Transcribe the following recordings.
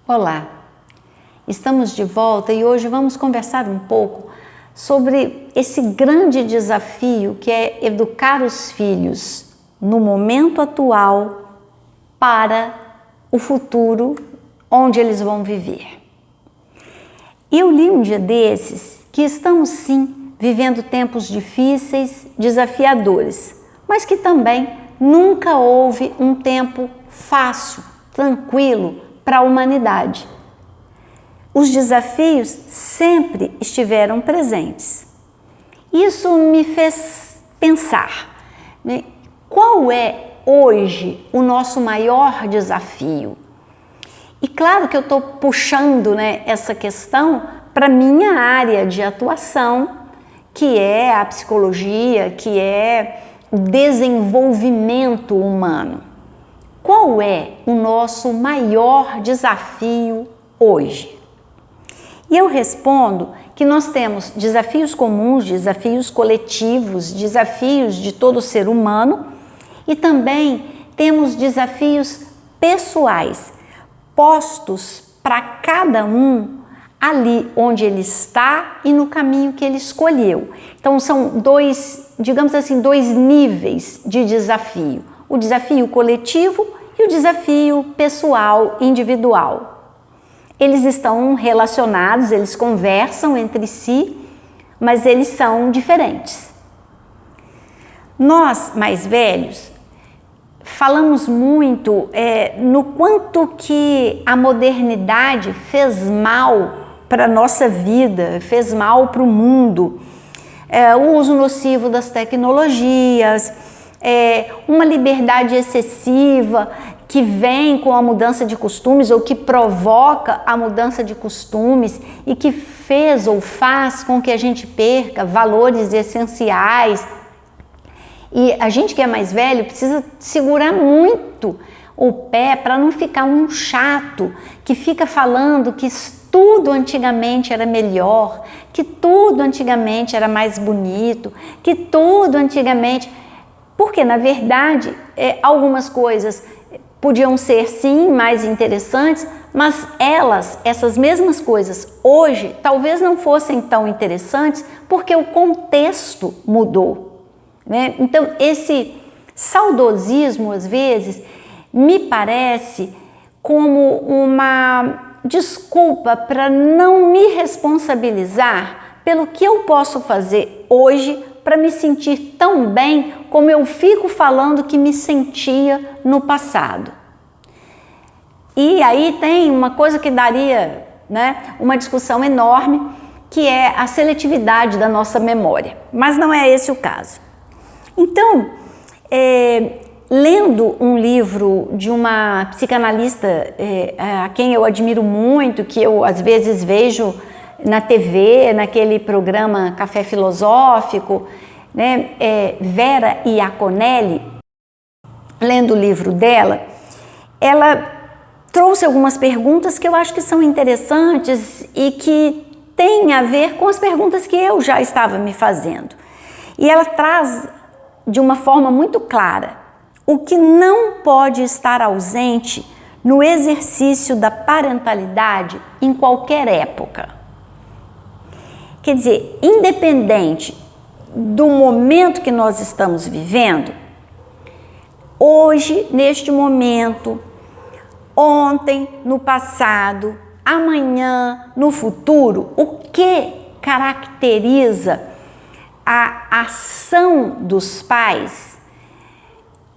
Olá, estamos de volta e hoje vamos conversar um pouco sobre esse grande desafio que é educar os filhos no momento atual para o futuro onde eles vão viver. Eu li um dia desses que estamos sim vivendo tempos difíceis, desafiadores, mas que também nunca houve um tempo fácil, tranquilo para a humanidade. Os desafios sempre estiveram presentes. Isso me fez pensar, né? Qual é hoje o nosso maior desafio? E claro que eu estou puxando, essa questão para minha área de atuação, que é a psicologia, que é o desenvolvimento humano. Qual é o nosso maior desafio hoje? E eu respondo que nós temos desafios comuns, desafios coletivos, desafios de todo ser humano e também temos desafios pessoais, postos para cada um ali onde ele está e no caminho que ele escolheu. Então são dois, digamos assim, dois níveis de desafio. O desafio coletivo e o desafio pessoal, individual. Eles estão relacionados, eles conversam entre si, mas eles são diferentes. Nós, mais velhos, falamos muito no quanto que a modernidade fez mal para a nossa vida, fez mal para o mundo. O uso nocivo das tecnologias, uma liberdade excessiva que vem com a mudança de costumes ou que provoca a mudança de costumes e que fez ou faz com que a gente perca valores essenciais. E a gente que é mais velho precisa segurar muito o pé para não ficar um chato que fica falando que tudo antigamente era melhor, que tudo antigamente era mais bonito, que tudo antigamente... Porque, na verdade, algumas coisas podiam ser, sim, mais interessantes, mas essas mesmas coisas, hoje, talvez não fossem tão interessantes porque o contexto mudou, né? Então, esse saudosismo, às vezes, me parece como uma desculpa para não me responsabilizar pelo que eu posso fazer hoje para me sentir tão bem como eu fico falando que me sentia no passado. E aí tem uma coisa que daria, uma discussão enorme, que é a seletividade da nossa memória. Mas não é esse o caso. Então, lendo um livro de uma psicanalista a quem eu admiro muito, que eu às vezes vejo na TV, naquele programa Café Filosófico, Vera Iaconelli, lendo o livro dela, ela trouxe algumas perguntas que eu acho que são interessantes e que têm a ver com as perguntas que eu já estava me fazendo. E ela traz de uma forma muito clara o que não pode estar ausente no exercício da parentalidade em qualquer época. Quer dizer, independente do momento que nós estamos vivendo, hoje, neste momento, ontem, no passado, amanhã, no futuro, o que caracteriza a ação dos pais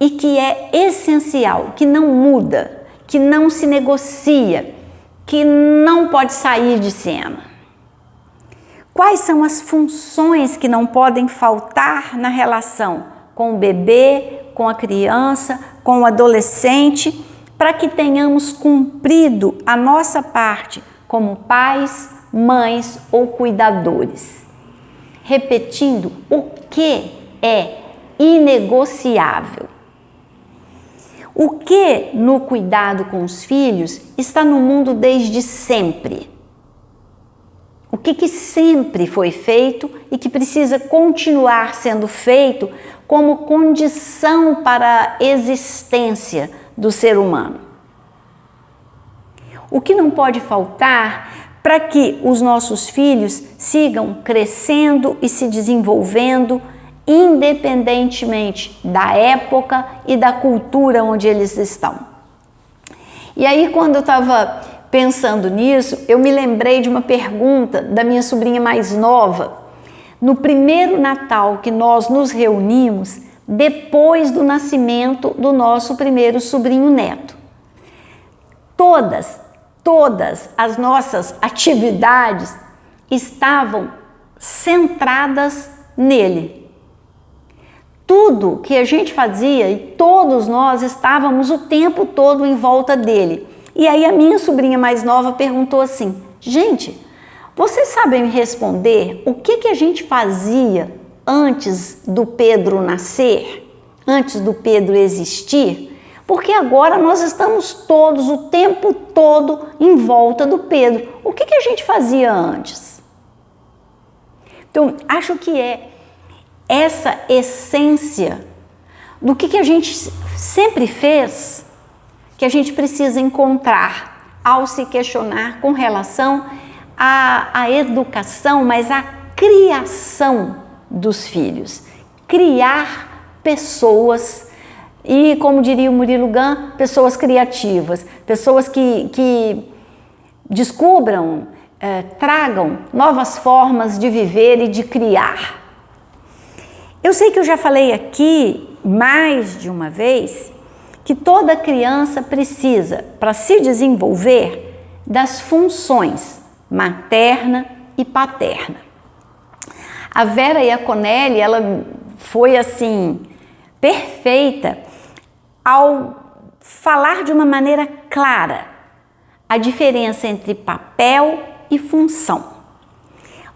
e que é essencial, que não muda, que não se negocia, que não pode sair de cena? Quais são as funções que não podem faltar na relação com o bebê, com a criança, com o adolescente, para que tenhamos cumprido a nossa parte como pais, mães ou cuidadores? Repetindo, o que é inegociável? O que no cuidado com os filhos está no mundo desde sempre? O que sempre foi feito e que precisa continuar sendo feito como condição para a existência do ser humano? o que não pode faltar para que os nossos filhos sigam crescendo e se desenvolvendo, independentemente da época e da cultura onde eles estão. E aí, quando eu estava pensando nisso, eu me lembrei de uma pergunta da minha sobrinha mais nova, no primeiro Natal que nós nos reunimos, depois do nascimento do nosso primeiro sobrinho neto. Todas as nossas atividades estavam centradas nele. Tudo que a gente fazia e todos nós estávamos o tempo todo em volta dele. E aí a minha sobrinha mais nova perguntou assim: gente, vocês sabem me responder o que a gente fazia antes do Pedro nascer? Antes do Pedro existir? Porque agora nós estamos todos o tempo todo em volta do Pedro. O que a gente fazia antes? Então, acho que é essa essência do que a gente sempre fez que a gente precisa encontrar ao se questionar com relação à educação, mas à criação dos filhos. Criar pessoas, e como diria o Murilo Gun, pessoas criativas, pessoas que descubram, tragam novas formas de viver e de criar. Eu sei que eu já falei aqui mais de uma vez que toda criança precisa, para se desenvolver, das funções materna e paterna. A Vera Iaconelli, ela foi assim perfeita ao falar de uma maneira clara a diferença entre papel e função.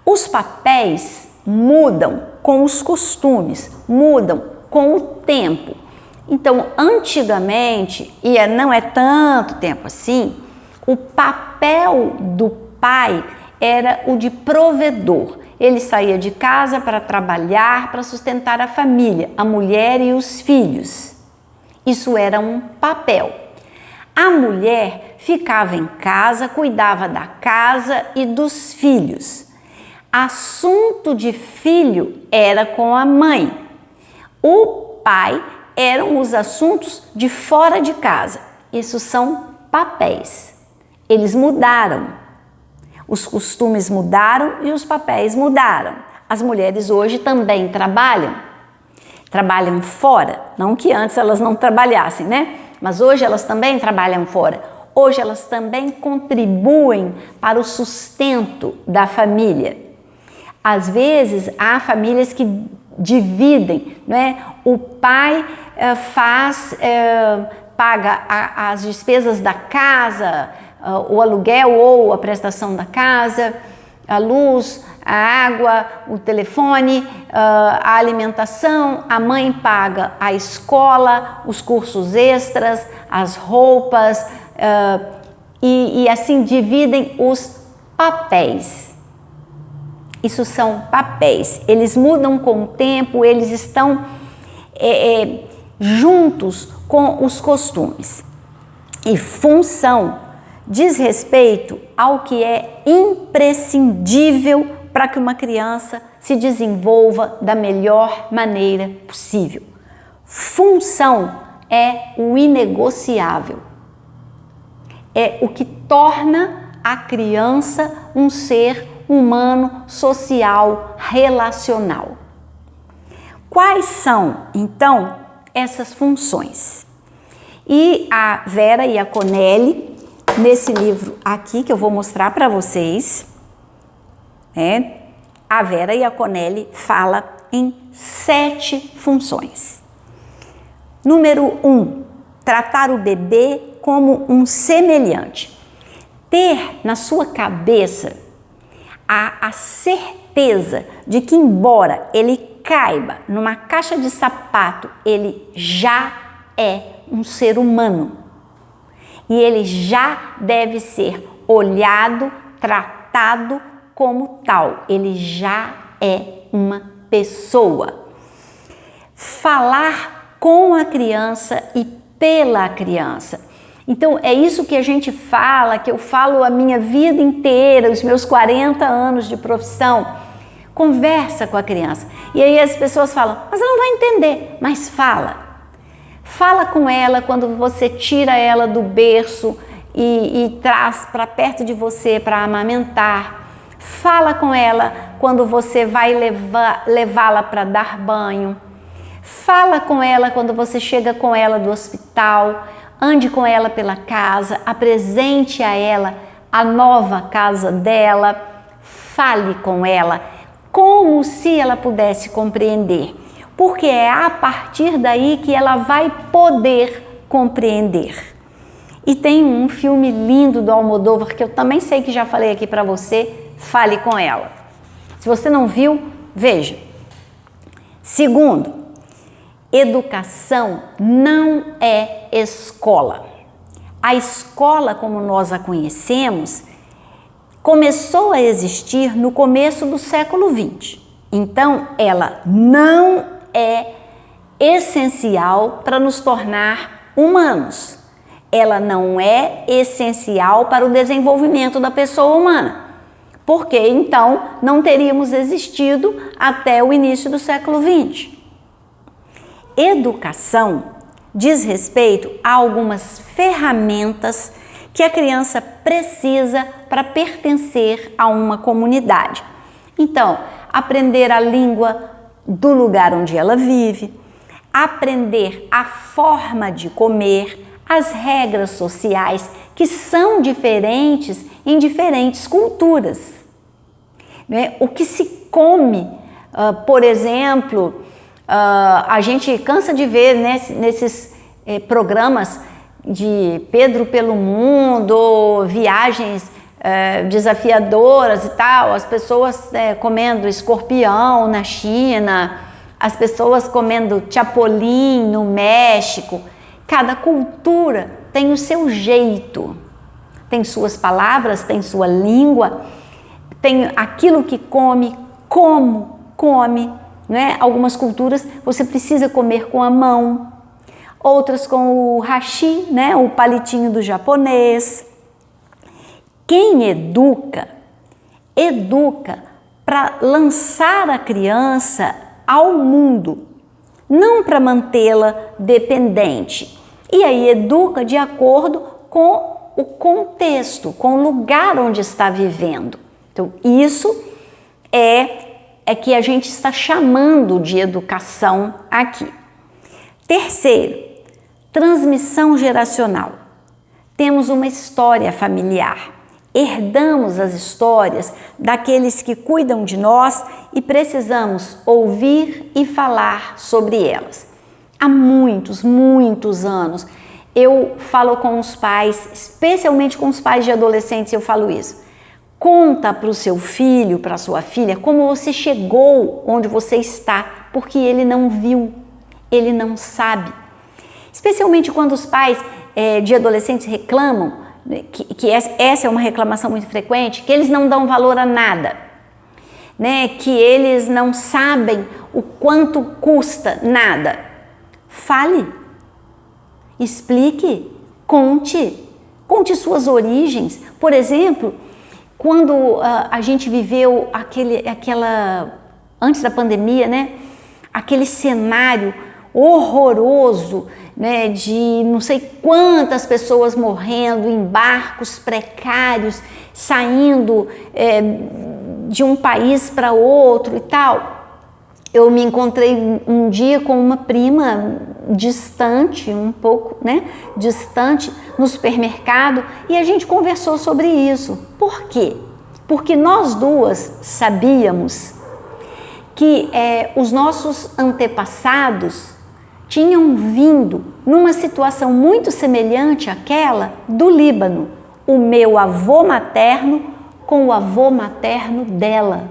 Os papéis mudam com os costumes, mudam com o tempo. Então, antigamente, e não é tanto tempo assim, o papel do pai era o de provedor. Ele saía de casa para trabalhar, para sustentar a família, a mulher e os filhos. Isso era um papel. A mulher ficava em casa, cuidava da casa e dos filhos. Assunto de filho era com a mãe. O pai eram os assuntos de fora de casa. Isso são papéis. Eles mudaram. Os costumes mudaram e os papéis mudaram. As mulheres hoje também trabalham fora. Não que antes elas não trabalhassem, né? Mas hoje elas também trabalham fora. Hoje elas também contribuem para o sustento da família. Às vezes há famílias que dividem, né? O pai paga as despesas da casa, o aluguel ou a prestação da casa, a luz, a água, o telefone, a alimentação, a mãe paga a escola, os cursos extras, as roupas, e assim dividem os papéis. Isso são papéis, eles mudam com o tempo, eles estão juntos com os costumes. E função diz respeito ao que é imprescindível para que uma criança se desenvolva da melhor maneira possível. Função é o inegociável. É o que torna a criança um ser humano, social, relacional. Quais são, então, essas funções? E a Vera Iaconelli, nesse livro aqui que eu vou mostrar para vocês, a Vera Iaconelli fala em 7 funções. Número 1, tratar o bebê como um semelhante. Ter na sua cabeça a certeza de que, embora ele caiba numa caixa de sapato, ele já é um ser humano. E ele já deve ser olhado, tratado como tal. Ele já é uma pessoa. Falar com a criança e pela criança. Então é isso que a gente fala, que eu falo a minha vida inteira, os meus 40 anos de profissão. Conversa com a criança. E aí as pessoas falam, mas ela não vai entender. Mas fala. Fala com ela quando você tira ela do berço e traz para perto de você para amamentar. Fala com ela quando você vai levá-la para dar banho. Fala com ela quando você chega com ela do hospital. Ande com ela pela casa, apresente a ela a nova casa dela. Fale com ela como se ela pudesse compreender, porque é a partir daí que ela vai poder compreender. E tem um filme lindo do Almodóvar que eu também sei que já falei aqui para você, Fale com Ela. Se você não viu, veja. Segundo, educação não é escola. A escola, como nós a conhecemos, começou a existir no começo do século XX. Então, ela não é essencial para nos tornar humanos. Ela não é essencial para o desenvolvimento da pessoa humana, porque então não teríamos existido até o início do século XX. Educação diz respeito a algumas ferramentas que a criança precisa para pertencer a uma comunidade. Então, aprender a língua do lugar onde ela vive, aprender a forma de comer, as regras sociais que são diferentes em diferentes culturas. Né? O que se come, por exemplo, a gente cansa de ver nesses programas de Pedro pelo mundo, viagens desafiadoras e tal, as pessoas comendo escorpião na China, as pessoas comendo chapolim no México. Cada cultura tem o seu jeito, tem suas palavras, tem sua língua, tem aquilo que come, como come, né? Algumas culturas você precisa comer com a mão, outras com o hashi, né? O palitinho do japonês. Quem educa, educa para lançar a criança ao mundo, não para mantê-la dependente. E aí educa de acordo com o contexto, com o lugar onde está vivendo. Então isso é que a gente está chamando de educação aqui. Terceiro, transmissão geracional. Temos uma história familiar. Herdamos as histórias daqueles que cuidam de nós e precisamos ouvir e falar sobre elas. Há muitos, muitos anos, eu falo com os pais, especialmente com os pais de adolescentes, eu falo isso. Conta para o seu filho, para a sua filha, como você chegou onde você está, porque ele não viu, ele não sabe. Especialmente quando os pais de adolescentes reclamam, que essa é uma reclamação muito frequente, que eles não dão valor a nada, né? Que eles não sabem o quanto custa nada. Fale, explique, conte suas origens. Por exemplo, quando a gente viveu antes da pandemia, né? Aquele cenário horroroso, né, de não sei quantas pessoas morrendo em barcos precários, saindo de um país para outro e tal. Eu me encontrei um dia com uma prima distante, um pouco, né, distante, no supermercado, e a gente conversou sobre isso. Por quê? Porque nós duas sabíamos que os nossos antepassados tinham vindo numa situação muito semelhante àquela do Líbano. O meu avô materno com o avô materno dela.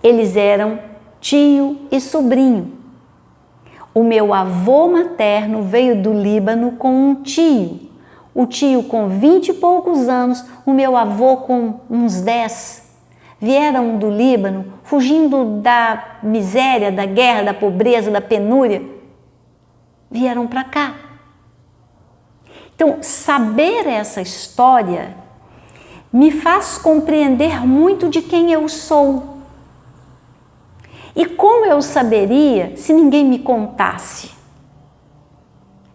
Eles eram tio e sobrinho. O meu avô materno veio do Líbano com um tio. O tio com 20 e poucos anos, o meu avô com uns 10. Vieram do Líbano fugindo da miséria, da guerra, da pobreza, da penúria. Vieram para cá. Então, saber essa história me faz compreender muito de quem eu sou. E como eu saberia se ninguém me contasse?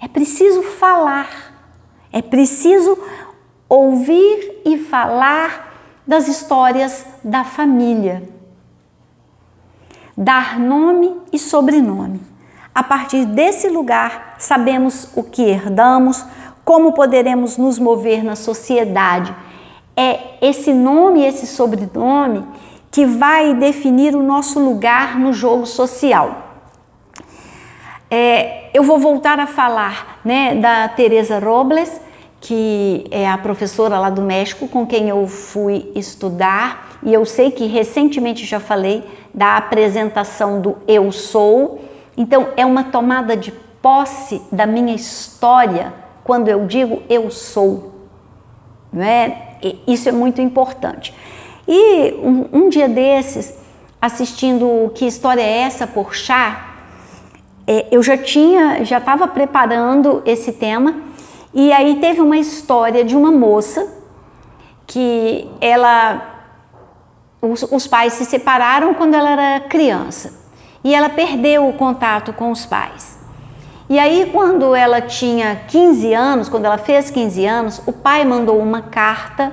É preciso falar, é preciso ouvir e falar das histórias da família. Dar nome e sobrenome. A partir desse lugar, sabemos o que herdamos, como poderemos nos mover na sociedade. É esse nome e esse sobrenome que vai definir o nosso lugar no jogo social. Eu vou voltar a falar, né, da Teresa Robles, que é a professora lá do México com quem eu fui estudar, e eu sei que recentemente já falei da apresentação do Eu Sou. Então é uma tomada de posse da minha história quando eu digo eu sou, não é? Isso é muito importante. E um dia desses, assistindo Que História é Essa? Porchat, eu já estava preparando esse tema, e aí teve uma história de uma moça que os pais se separaram quando ela era criança e ela perdeu o contato com os pais. E aí quando ela tinha 15 anos, quando ela fez 15 anos, o pai mandou uma carta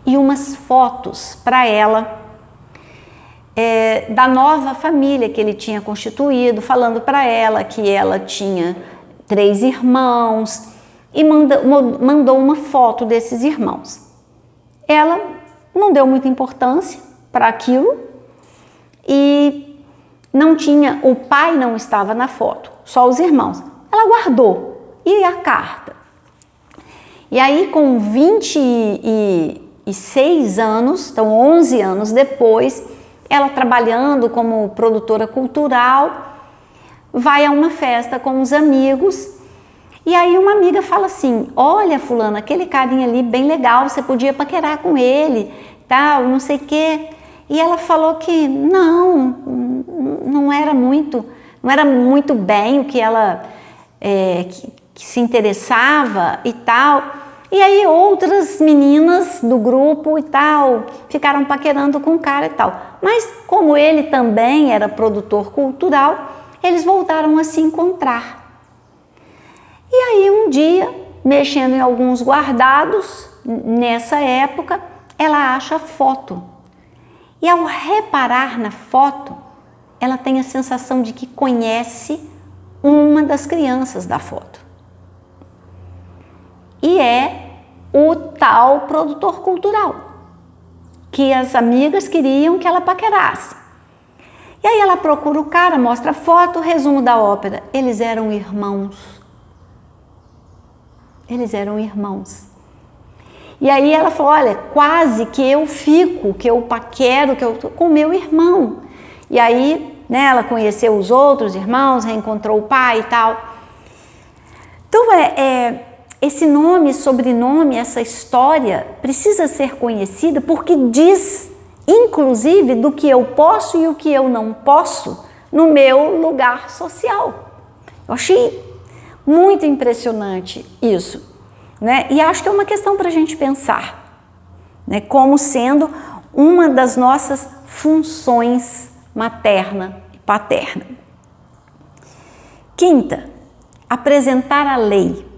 e umas fotos para ela da nova família que ele tinha constituído, falando para ela que ela tinha 3 irmãos e mandou uma foto desses irmãos. Ela não deu muita importância para aquilo e o pai não estava na foto, só os irmãos. Ela guardou. E a carta? E aí com 26 anos, então 11 anos depois, ela trabalhando como produtora cultural, vai a uma festa com os amigos, e aí uma amiga fala assim: olha, fulana, aquele carinha ali bem legal, você podia paquerar com ele, tal, não sei o quê. E ela falou que não era muito bem o que ela que se interessava e tal. E aí outras meninas do grupo e tal ficaram paquerando com o cara e tal. Mas como ele também era produtor cultural, eles voltaram a se encontrar. E aí um dia, mexendo em alguns guardados, nessa época, ela acha a foto. E ao reparar na foto, ela tem a sensação de que conhece uma das crianças da foto. E é o tal produtor cultural, que as amigas queriam que ela paquerasse. E aí ela procura o cara, mostra a foto, resumo da ópera. Eles eram irmãos. Eles eram irmãos. E aí ela falou: olha, quase que eu fico, que eu paquero, que eu tô com meu irmão. E aí, né, ela conheceu os outros irmãos, reencontrou o pai e tal. Então esse nome, sobrenome, essa história precisa ser conhecida porque diz, inclusive, do que eu posso e o que eu não posso no meu lugar social. Eu achei muito impressionante isso, né? E acho que é uma questão para a gente pensar, né? Como sendo uma das nossas funções materna e paterna. Quinta, apresentar a lei.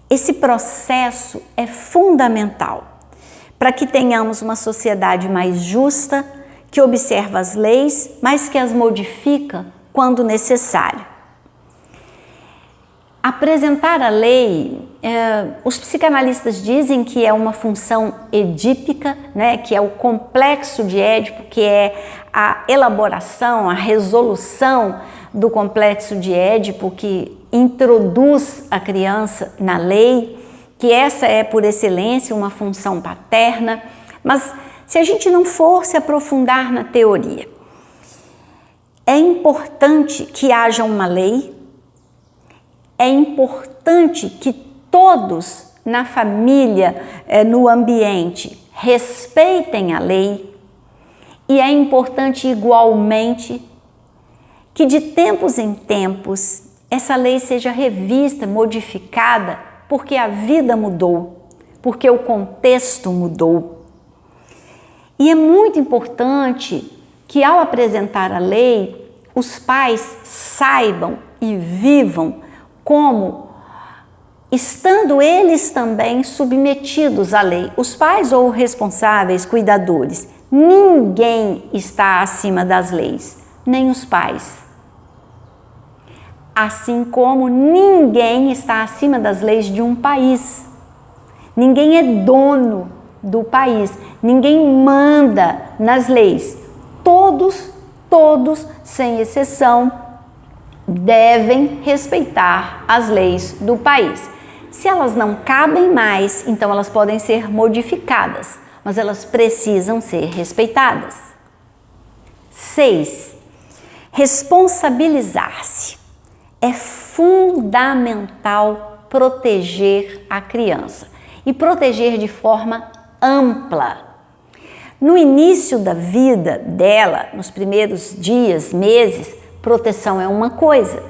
Esse processo é fundamental para que tenhamos uma sociedade mais justa, que observa as leis, mas que as modifica quando necessário. Apresentar a lei, os psicanalistas dizem que é uma função edípica, né, que é o complexo de Édipo, que é a elaboração, a resolução do complexo de Édipo, que introduz a criança na lei, que essa é por excelência uma função paterna. Mas se a gente não for se aprofundar na teoria, é importante que haja uma lei, é importante que todos na família, no ambiente, respeitem a lei, e é importante igualmente que de tempos em tempos essa lei seja revista, modificada porque a vida mudou, porque o contexto mudou. E é muito importante que, ao apresentar a lei, os pais saibam e vivam como estando eles também submetidos à lei. Os pais ou responsáveis, cuidadores, ninguém está acima das leis, nem os pais. Assim como ninguém está acima das leis de um país. Ninguém é dono do país, ninguém manda nas leis. Todos, sem exceção, devem respeitar as leis do país. Se elas não cabem mais, então elas podem ser modificadas, mas elas precisam ser respeitadas. 6. Responsabilizar-se. É fundamental proteger a criança e proteger de forma ampla. No início da vida dela, nos primeiros dias, meses, proteção é uma coisa.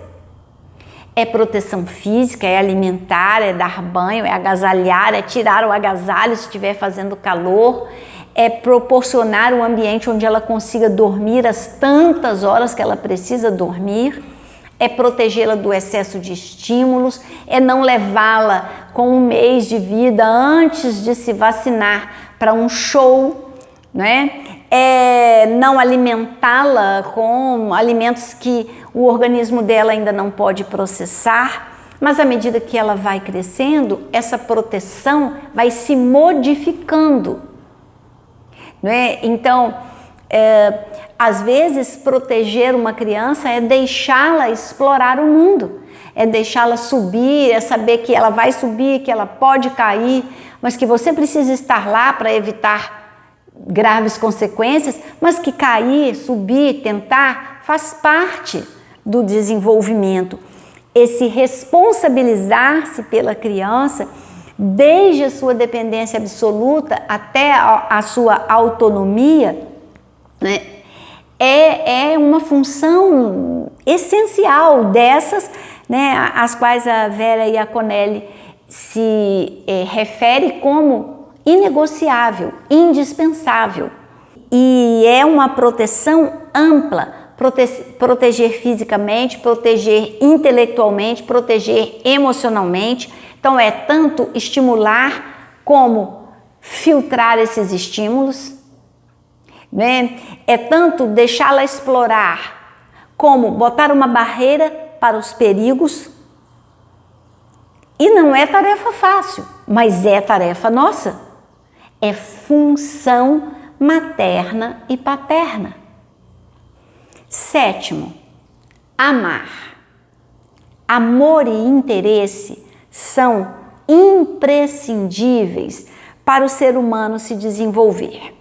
É proteção física, é alimentar, é dar banho, é agasalhar, é tirar o agasalho se estiver fazendo calor, é proporcionar um ambiente onde ela consiga dormir as tantas horas que ela precisa dormir, é protegê-la do excesso de estímulos, é não levá-la com um mês de vida antes de se vacinar para um show, né? É não alimentá-la com alimentos que o organismo dela ainda não pode processar, mas à medida que ela vai crescendo, essa proteção vai se modificando, né? Então, às vezes, proteger uma criança é deixá-la explorar o mundo, é deixá-la subir, é saber que ela vai subir, que ela pode cair, mas que você precisa estar lá para evitar graves consequências, mas que cair, subir, tentar, faz parte do desenvolvimento. Esse responsabilizar-se pela criança, desde a sua dependência absoluta até a sua autonomia, né, é uma função essencial dessas, né, às quais a Vera Iaconelli se refere como inegociável, indispensável. E é uma proteção ampla, proteger fisicamente, proteger intelectualmente, proteger emocionalmente. Então é tanto estimular como filtrar esses estímulos, né? É tanto deixá-la explorar como botar uma barreira para os perigos. E não é tarefa fácil, mas é tarefa nossa. É função materna e paterna. 7. Amar. Amor e interesse são imprescindíveis para o ser humano se desenvolver.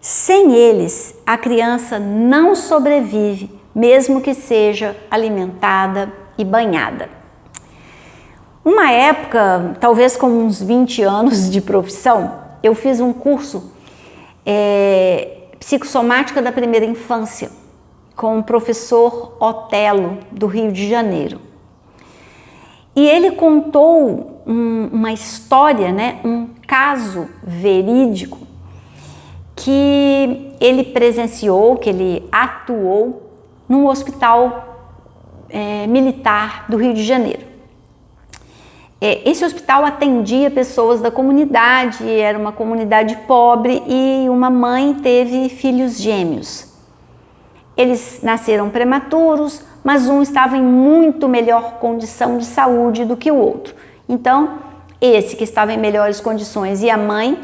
Sem eles, a criança não sobrevive, mesmo que seja alimentada e banhada. Uma época, talvez com uns 20 anos de profissão, eu fiz um curso psicossomática da primeira infância com o professor Otelo, do Rio de Janeiro. E ele contou uma história, né, um caso verídico que ele presenciou, que ele atuou num hospital militar do Rio de Janeiro. Esse hospital atendia pessoas da comunidade, era uma comunidade pobre e uma mãe teve filhos gêmeos. Eles nasceram prematuros, mas um estava em muito melhor condição de saúde do que o outro. Então, esse que estava em melhores condições e a mãe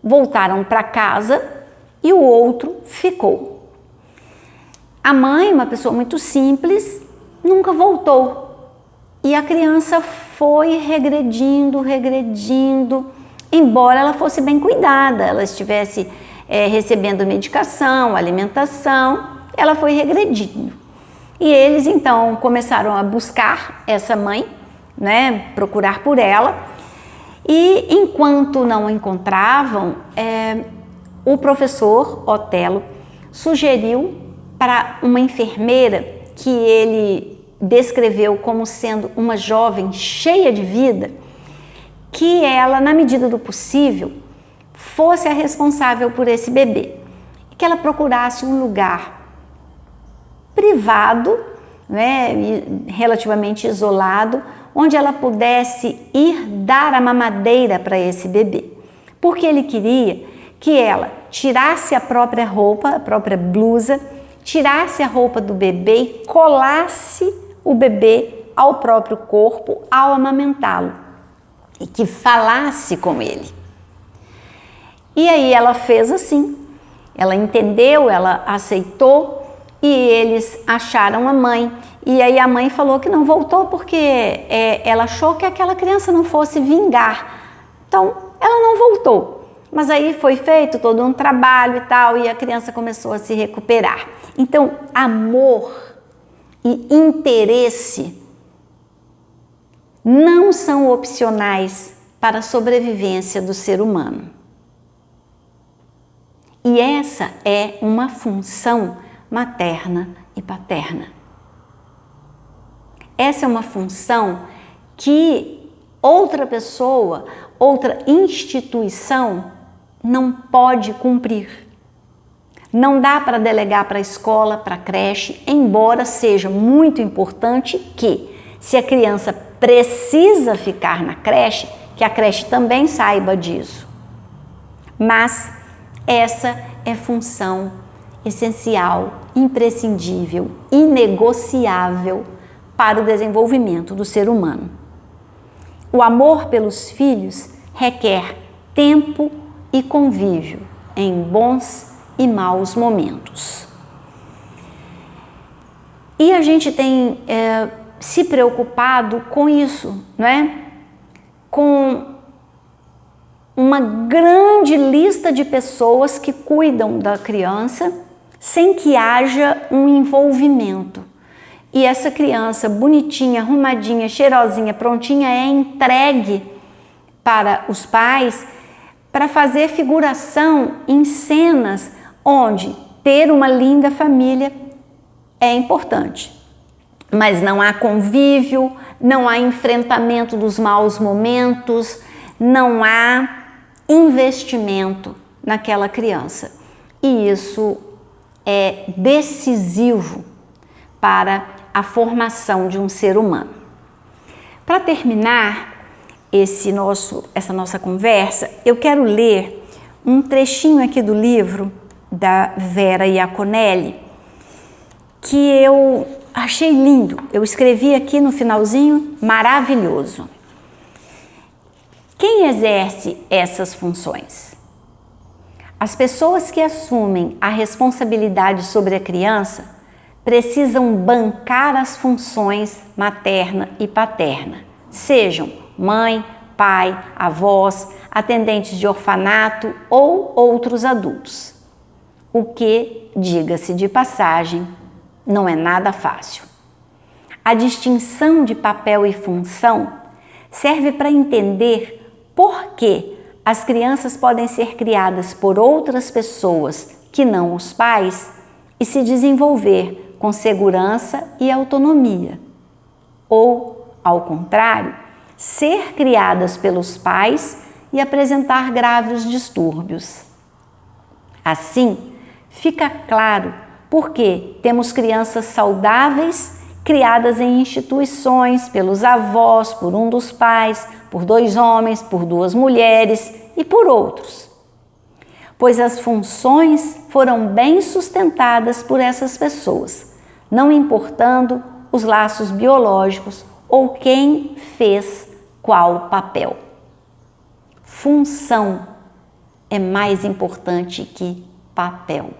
voltaram para casa e o outro ficou. A mãe, uma pessoa muito simples, nunca voltou. E a criança foi regredindo, embora ela fosse bem cuidada, ela estivesse recebendo medicação, alimentação, ela foi regredindo. E eles então começaram a buscar essa mãe, né, procurar por ela, e enquanto não a encontravam, o professor Otelo sugeriu para uma enfermeira que ele descreveu como sendo uma jovem cheia de vida, que ela, na medida do possível, fosse a responsável por esse bebê, que ela procurasse um lugar privado, né, relativamente isolado, onde ela pudesse ir dar a mamadeira para esse bebê, porque ele queria que ela tirasse a própria roupa, a própria blusa, tirasse a roupa do bebê e colasse o bebê ao próprio corpo ao amamentá-lo e que falasse com ele. E aí ela fez assim, ela entendeu, ela aceitou e eles acharam a mãe. E aí a mãe falou que não voltou porque ela achou que aquela criança não fosse vingar. Então ela não voltou. Mas aí foi feito todo um trabalho e tal, e a criança começou a se recuperar. Então, amor e interesse não são opcionais para a sobrevivência do ser humano. E essa é uma função materna e paterna. Essa é uma função que outra pessoa, outra instituição não pode cumprir. Não dá para delegar para a escola, para a creche, embora seja muito importante que, se a criança precisa ficar na creche, que a creche também saiba disso. Mas essa é função essencial, imprescindível, inegociável para o desenvolvimento do ser humano. O amor pelos filhos requer tempo e convívio em bons e maus momentos. E a gente tem se preocupado com isso, não é? Com uma grande lista de pessoas que cuidam da criança sem que haja um envolvimento. E essa criança bonitinha, arrumadinha, cheirosinha, prontinha é entregue para os pais para fazer figuração em cenas onde ter uma linda família é importante. Mas não há convívio, não há enfrentamento dos maus momentos, não há investimento naquela criança. E isso é decisivo para a formação de um ser humano. Para terminar essa nossa conversa, eu quero ler um trechinho aqui do livro da Vera Iaconelli, que eu achei lindo. Eu escrevi aqui no finalzinho, maravilhoso. Quem exerce essas funções? As pessoas que assumem a responsabilidade sobre a criança precisam bancar as funções materna e paterna, sejam mãe, pai, avós, atendentes de orfanato ou outros adultos. O que, diga-se de passagem, não é nada fácil. A distinção de papel e função serve para entender por que as crianças podem ser criadas por outras pessoas que não os pais e se desenvolver com segurança e autonomia. Ou, ao contrário, ser criadas pelos pais e apresentar graves distúrbios. Assim, fica claro por que temos crianças saudáveis criadas em instituições pelos avós, por um dos pais, por 2 homens, por 2 mulheres e por outros. Pois as funções foram bem sustentadas por essas pessoas, não importando os laços biológicos ou quem fez qual papel. Função é mais importante que papel.